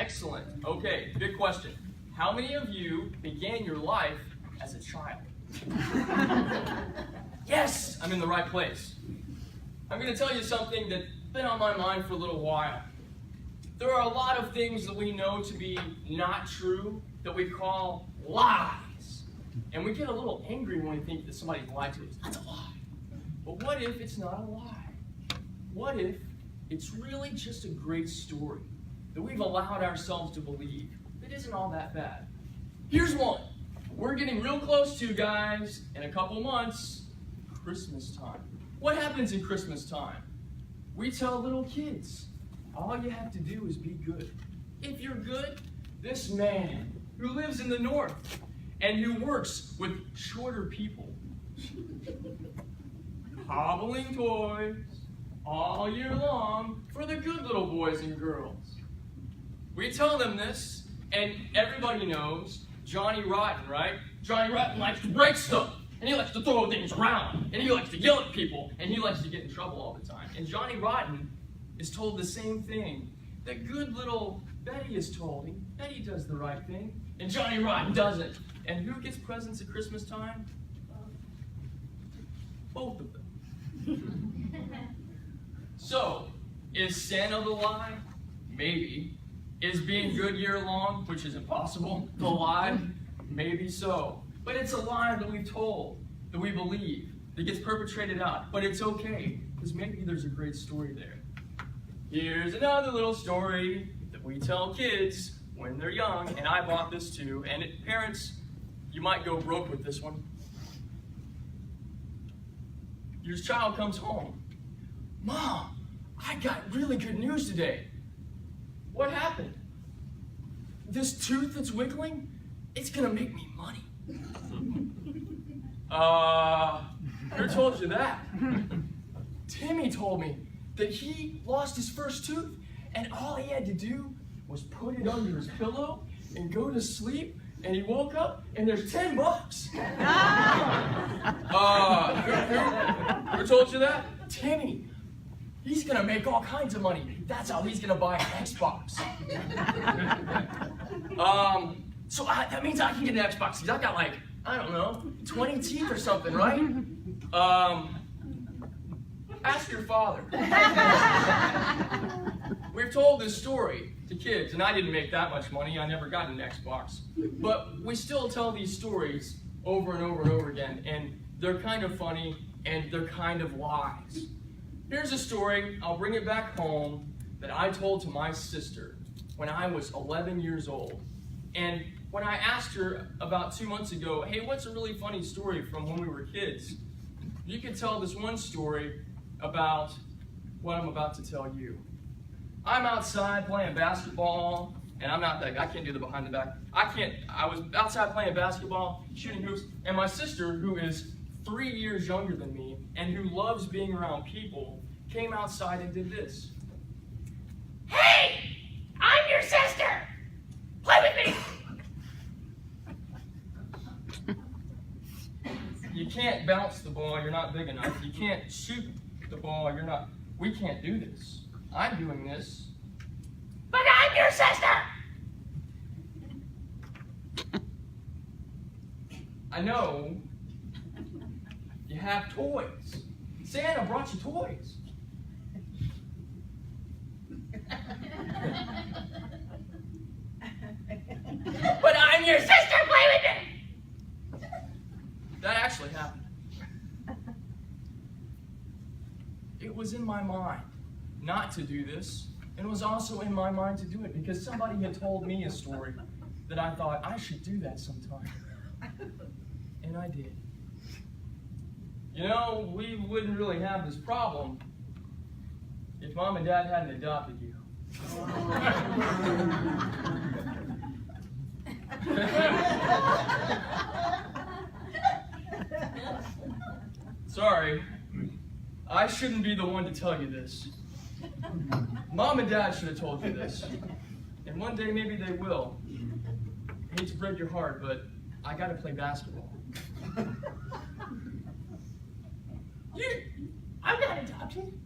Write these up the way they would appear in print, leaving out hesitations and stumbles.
Excellent. Okay, good question. How many of you began your life as a child? Yes, I'm in the right place. I'm going to tell you something that's been on my mind for a little while. There are a lot of things that we know to be not true that we call lies. And we get a little angry when we think that somebody's lied to us. That's a lie. But what if it's not a lie? What if it's really just a great story that we've allowed ourselves to believe that isn't all that bad? Here's one. We're getting real close to, guys, in a couple months, Christmas time. What happens in Christmas time? We tell little kids, all you have to do is be good. If you're good, this man who lives in the north and who works with shorter people, hobbling toys all year long for the good little boys and girls. We tell them this, and everybody knows Johnny Rotten, right? Johnny Rotten likes to break stuff, and he likes to throw things around, and he likes to yell at people, and he likes to get in trouble all the time. And Johnny Rotten is told the same thing that good little Betty is told. Betty does the right thing, and Johnny Rotten doesn't. And who gets presents at Christmas time? Both of them. So, is Santa the lie? Maybe. Is being good year long, which is impossible, the lie? Maybe so. But it's a lie that we've told, that we believe, that gets perpetrated out. But it's okay, because maybe there's a great story there. Here's another little story that we tell kids when they're young, and I bought this too. And parents, you might go broke with this one. Your child comes home. Mom, I got really good news today. What happened? This tooth that's wiggling, it's gonna make me money. Who told you that? Timmy told me that he lost his first tooth, and all he had to do was put it under his pillow and go to sleep, and he woke up and there's $10. Who told you that? Timmy. He's gonna make all kinds of money. That's how he's gonna buy an Xbox. So that means I can get an Xbox, because I've got like, I don't know, 20 teeth or something, right? Ask your father. We've told this story to kids, and I didn't make that much money. I never got an Xbox. But we still tell these stories over and over and over again, and they're kind of funny, and they're kind of lies. Here's a story, I'll bring it back home, that I told to my sister when I was 11 years old. And when I asked her about 2 months ago, hey, what's a really funny story from when we were kids? You could tell this one story about what I'm about to tell you. I'm outside playing basketball, and I'm not that guy. I can't do the behind the back. I was outside playing basketball, shooting hoops, and my sister, who is 3 years younger than me, and who loves being around people, came outside and did this. Hey! I'm your sister! Play with me! You can't bounce the ball, you're not big enough. You can't shoot the ball, you're not. We can't do this. I'm doing this. But I'm your sister! I know. You have toys. Santa brought you toys. But I'm your sister! Play with me! That actually happened. It was in my mind not to do this, and it was also in my mind to do it because somebody had told me a story that I thought I should do that sometime. And I did. You know, we wouldn't really have this problem if Mom and Dad hadn't adopted you. Sorry, I shouldn't be the one to tell you this. Mom and Dad should have told you this. And one day maybe they will. I hate to break your heart, but I gotta play basketball. I'm not adopted.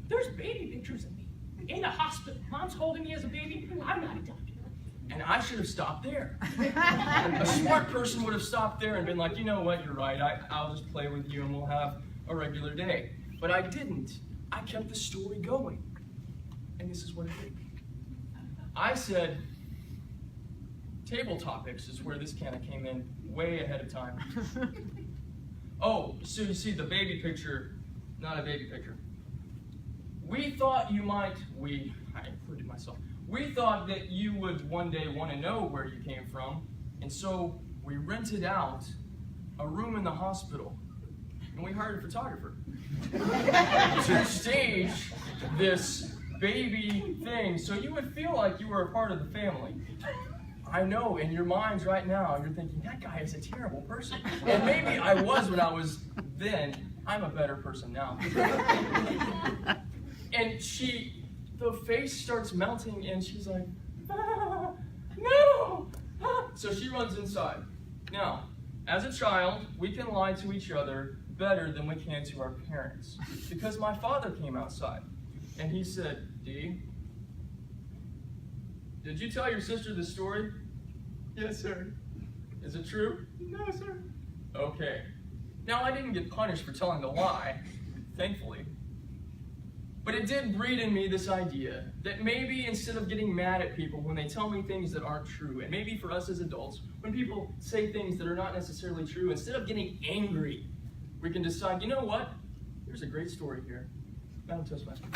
There's baby pictures of me in the hospital. Mom's holding me as a baby. I'm not adopted. I should have stopped there. A smart person would have stopped there and been like, you know what, you're right, I'll just play with you and we'll have a regular day. But I didn't. I kept the story going. And this is what it did. I said, table topics is where this kind of came in way ahead of time. Oh, so you see the baby picture, not a baby picture. We thought you might, I included myself, we thought that you would one day want to know where you came from, and so we rented out a room in the hospital, and we hired a photographer to stage this baby thing, so you would feel like you were a part of the family. I know, in your minds right now, you're thinking, that guy is a terrible person. And maybe I was when I was then. I'm a better person now. And the face starts melting, and she's like, ah, no! Ah. So she runs inside. Now, as a child, we can lie to each other better than we can to our parents. Because my father came outside, and he said, Dee, did you tell your sister this story? Yes, sir. Is it true? No, sir. Okay. Now, I didn't get punished for telling the lie, thankfully. But it did breed in me this idea that maybe instead of getting mad at people when they tell me things that aren't true, and maybe for us as adults, when people say things that are not necessarily true, instead of getting angry, we can decide, you know what? There's a great story here. Madam Toastmaster.